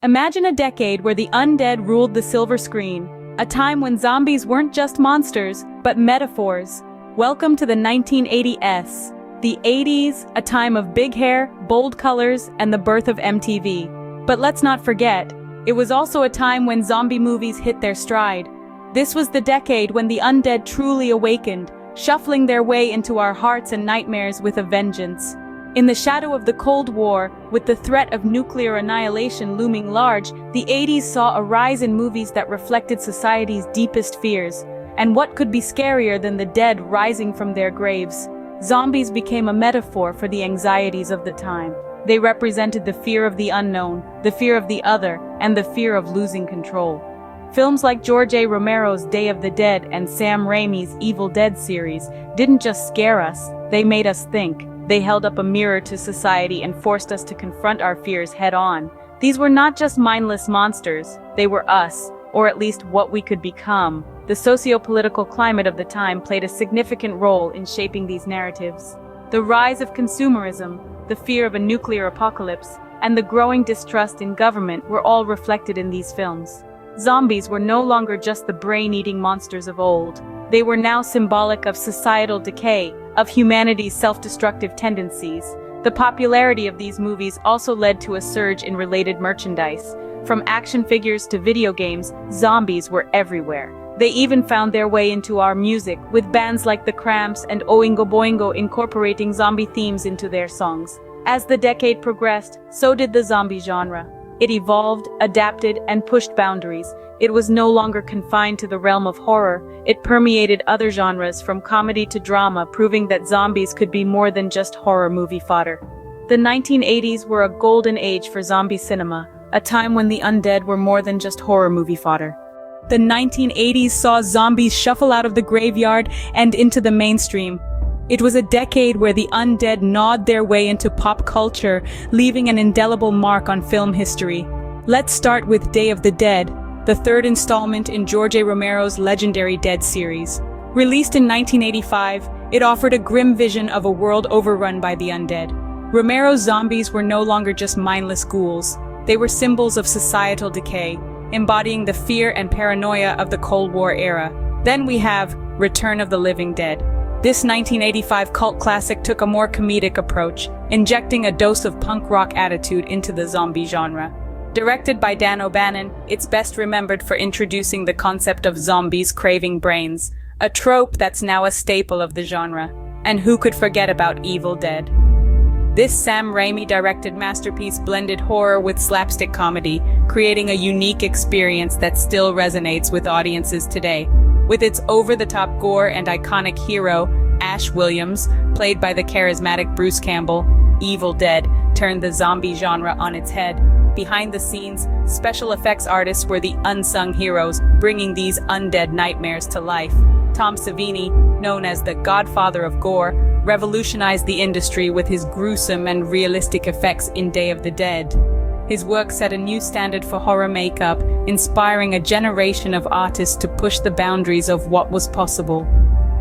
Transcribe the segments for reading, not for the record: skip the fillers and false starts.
Imagine a decade where the undead ruled the silver screen, a time when zombies weren't just monsters, but metaphors. Welcome to the 1980s. The 80s, a time of big hair, bold colors, and the birth of MTV. But let's not forget, it was also a time when zombie movies hit their stride. This was the decade when the undead truly awakened, shuffling their way into our hearts and nightmares with a vengeance. In the shadow of the Cold War, with the threat of nuclear annihilation looming large, the 80s saw a rise in movies that reflected society's deepest fears. And what could be scarier than the dead rising from their graves? Zombies became a metaphor for the anxieties of the time. They represented the fear of the unknown, the fear of the other, and the fear of losing control. Films like George A. Romero's Day of the Dead and Sam Raimi's Evil Dead series didn't just scare us, they made us think. They held up a mirror to society and forced us to confront our fears head-on. These were not just mindless monsters, they were us, or at least what we could become. The socio-political climate of the time played a significant role in shaping these narratives. The rise of consumerism, the fear of a nuclear apocalypse, and the growing distrust in government were all reflected in these films. Zombies were no longer just the brain-eating monsters of old. They were now symbolic of societal decay, of humanity's self-destructive tendencies. The popularity of these movies also led to a surge in related merchandise. From action figures to video games, zombies were everywhere. They even found their way into our music, with bands like The Cramps and Oingo Boingo incorporating zombie themes into their songs. As the decade progressed, so did the zombie genre. It evolved, adapted, and pushed boundaries. It was no longer confined to the realm of horror. It permeated other genres, from comedy to drama, proving that zombies could be more than just horror movie fodder. The 1980s were a golden age for zombie cinema, a time when the undead were more than just horror movie fodder. The 1980s saw zombies shuffle out of the graveyard and into the mainstream. It was a decade where the undead gnawed their way into pop culture, leaving an indelible mark on film history. Let's start with Day of the Dead, the third installment in George A. Romero's legendary Dead series. Released in 1985, it offered a grim vision of a world overrun by the undead. Romero's zombies were no longer just mindless ghouls. They were symbols of societal decay, embodying the fear and paranoia of the Cold War era. Then we have Return of the Living Dead. This 1985 cult classic took a more comedic approach, injecting a dose of punk rock attitude into the zombie genre. Directed by Dan O'Bannon, it's best remembered for introducing the concept of zombies craving brains, a trope that's now a staple of the genre. And who could forget about Evil Dead? This Sam Raimi-directed masterpiece blended horror with slapstick comedy, creating a unique experience that still resonates with audiences today. With its over-the-top gore and iconic hero, Ash Williams, played by the charismatic Bruce Campbell, Evil Dead turned the zombie genre on its head. Behind the scenes, special effects artists were the unsung heroes, bringing these undead nightmares to life. Tom Savini, known as the Godfather of Gore, revolutionized the industry with his gruesome and realistic effects in Day of the Dead. His work set a new standard for horror makeup, inspiring a generation of artists to push the boundaries of what was possible.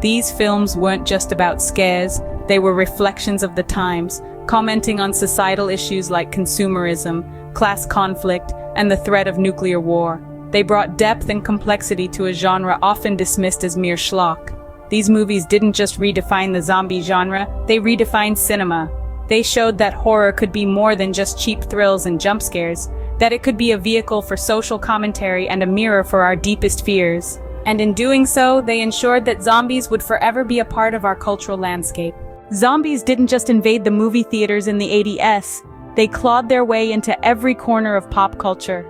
These films weren't just about scares, they were reflections of the times, commenting on societal issues like consumerism, class conflict, and the threat of nuclear war. They brought depth and complexity to a genre often dismissed as mere schlock. These movies didn't just redefine the zombie genre, they redefined cinema. They showed that horror could be more than just cheap thrills and jump scares, that it could be a vehicle for social commentary and a mirror for our deepest fears. And in doing so, they ensured that zombies would forever be a part of our cultural landscape. Zombies didn't just invade the movie theaters in the 80s, they clawed their way into every corner of pop culture.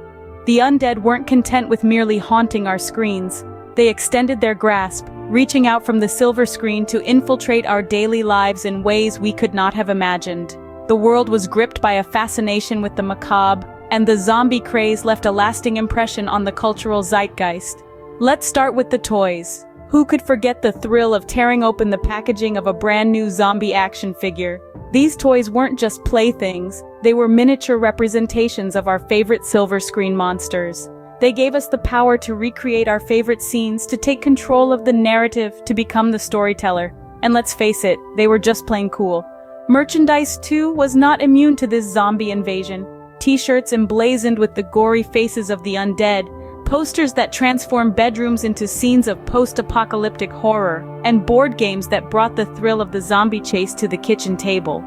The undead weren't content with merely haunting our screens. They extended their grasp, reaching out from the silver screen to infiltrate our daily lives in ways we could not have imagined. The world was gripped by a fascination with the macabre, and the zombie craze left a lasting impression on the cultural zeitgeist. Let's start with the toys. Who could forget the thrill of tearing open the packaging of a brand new zombie action figure? These toys weren't just playthings, they were miniature representations of our favorite silver screen monsters. They gave us the power to recreate our favorite scenes, to take control of the narrative, to become the storyteller. And let's face it, they were just plain cool. Merchandise, too, was not immune to this zombie invasion. t-shirts emblazoned with the gory faces of the undead, posters that transformed bedrooms into scenes of post-apocalyptic horror, and board games that brought the thrill of the zombie chase to the kitchen table.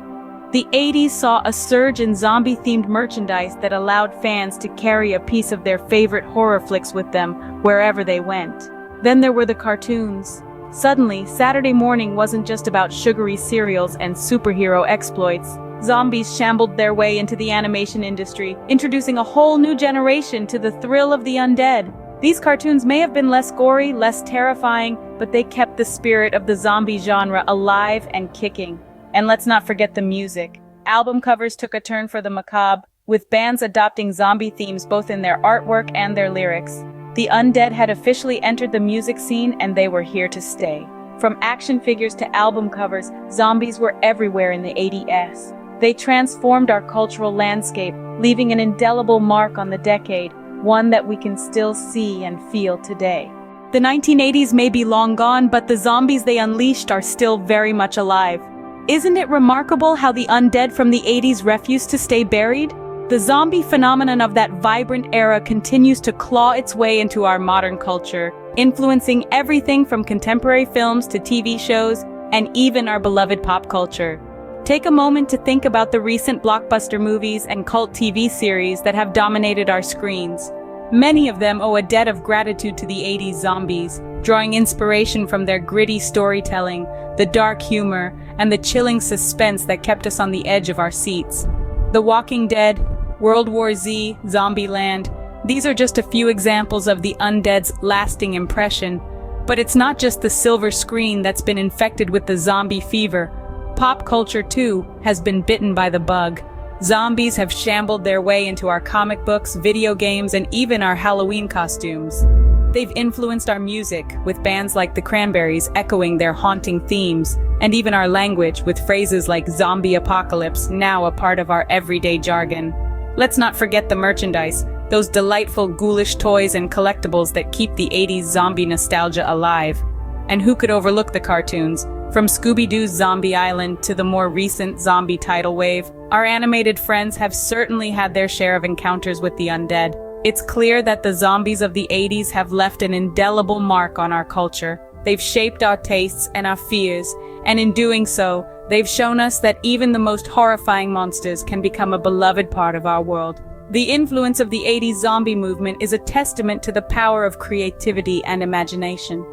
The 80s saw a surge in zombie-themed merchandise that allowed fans to carry a piece of their favorite horror flicks with them wherever they went. Then there were the cartoons. Suddenly, Saturday morning wasn't just about sugary cereals and superhero exploits. Zombies shambled their way into the animation industry, introducing a whole new generation to the thrill of the undead. These cartoons may have been less gory, less terrifying, but they kept the spirit of the zombie genre alive and kicking. And let's not forget the music. Album covers took a turn for the macabre, with bands adopting zombie themes both in their artwork and their lyrics. The undead had officially entered the music scene, and they were here to stay. From action figures to album covers, zombies were everywhere in the 80s. They transformed our cultural landscape, leaving an indelible mark on the decade, one that we can still see and feel today. The 1980s may be long gone, but the zombies they unleashed are still very much alive. Isn't it remarkable how the undead from the 80s refused to stay buried? The zombie phenomenon of that vibrant era continues to claw its way into our modern culture, influencing everything from contemporary films to TV shows, and even our beloved pop culture. Take a moment to think about the recent blockbuster movies and cult TV series that have dominated our screens. Many of them owe a debt of gratitude to the 80s zombies, drawing inspiration from their gritty storytelling, the dark humor, and the chilling suspense that kept us on the edge of our seats. The Walking Dead, World War Z, Zombieland, these are just a few examples of the undead's lasting impression. But it's not just the silver screen that's been infected with the zombie fever. Pop culture, too, has been bitten by the bug. Zombies have shambled their way into our comic books, video games, and even our Halloween costumes. They've influenced our music, with bands like the Cranberries echoing their haunting themes, and even our language, with phrases like zombie apocalypse now a part of our everyday jargon. Let's not forget the merchandise, those delightful ghoulish toys and collectibles that keep the 80s zombie nostalgia alive. And who could overlook the cartoons? From Scooby-Doo's Zombie Island to the more recent zombie tidal wave, our animated friends have certainly had their share of encounters with the undead. It's clear that the zombies of the 80s have left an indelible mark on our culture. They've shaped our tastes and our fears, and in doing so, they've shown us that even the most horrifying monsters can become a beloved part of our world. The influence of the 80s zombie movement is a testament to the power of creativity and imagination.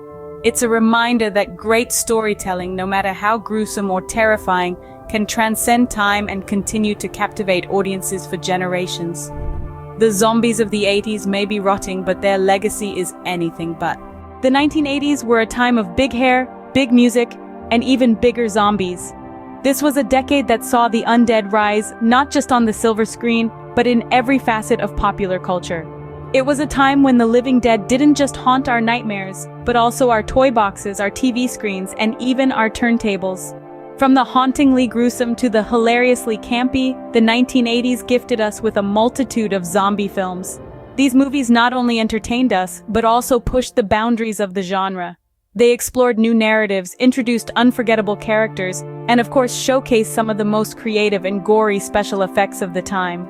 It's a reminder that great storytelling, no matter how gruesome or terrifying, can transcend time and continue to captivate audiences for generations. The zombies of the 80s may be rotting, but their legacy is anything but. The 1980s were a time of big hair, big music, and even bigger zombies. This was a decade that saw the undead rise, not just on the silver screen, but in every facet of popular culture. It was a time when the living dead didn't just haunt our nightmares, but also our toy boxes, our TV screens, and even our turntables. From the hauntingly gruesome to the hilariously campy, the 1980s gifted us with a multitude of zombie films. These movies not only entertained us, but also pushed the boundaries of the genre. They explored new narratives, introduced unforgettable characters, and of course showcased some of the most creative and gory special effects of the time.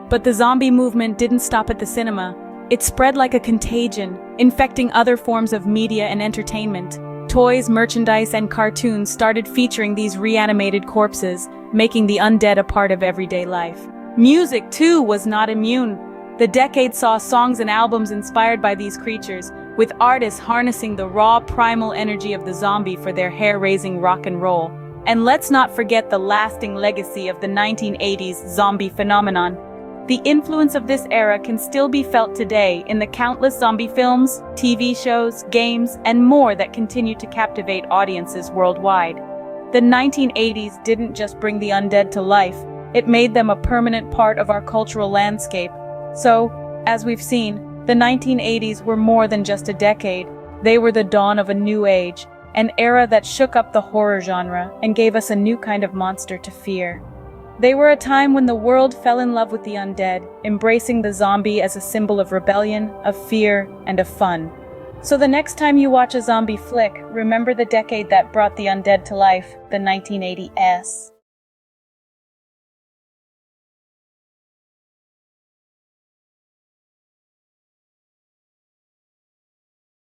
But the zombie movement didn't stop at the cinema. It spread like a contagion, infecting other forms of media and entertainment. Toys, merchandise, and cartoons started featuring these reanimated corpses, making the undead a part of everyday life. Music, too, was not immune. The decade saw songs and albums inspired by these creatures, with artists harnessing the raw, primal energy of the zombie for their hair-raising rock and roll. And let's not forget the lasting legacy of the 1980s zombie phenomenon. The influence of this era can still be felt today in the countless zombie films, TV shows, games, and more that continue to captivate audiences worldwide. The 1980s didn't just bring the undead to life, it made them a permanent part of our cultural landscape. So, as we've seen, the 1980s were more than just a decade. They were the dawn of a new age, an era that shook up the horror genre and gave us a new kind of monster to fear. They were a time when the world fell in love with the undead, embracing the zombie as a symbol of rebellion, of fear, and of fun. So the next time you watch a zombie flick, remember the decade that brought the undead to life, the 1980s.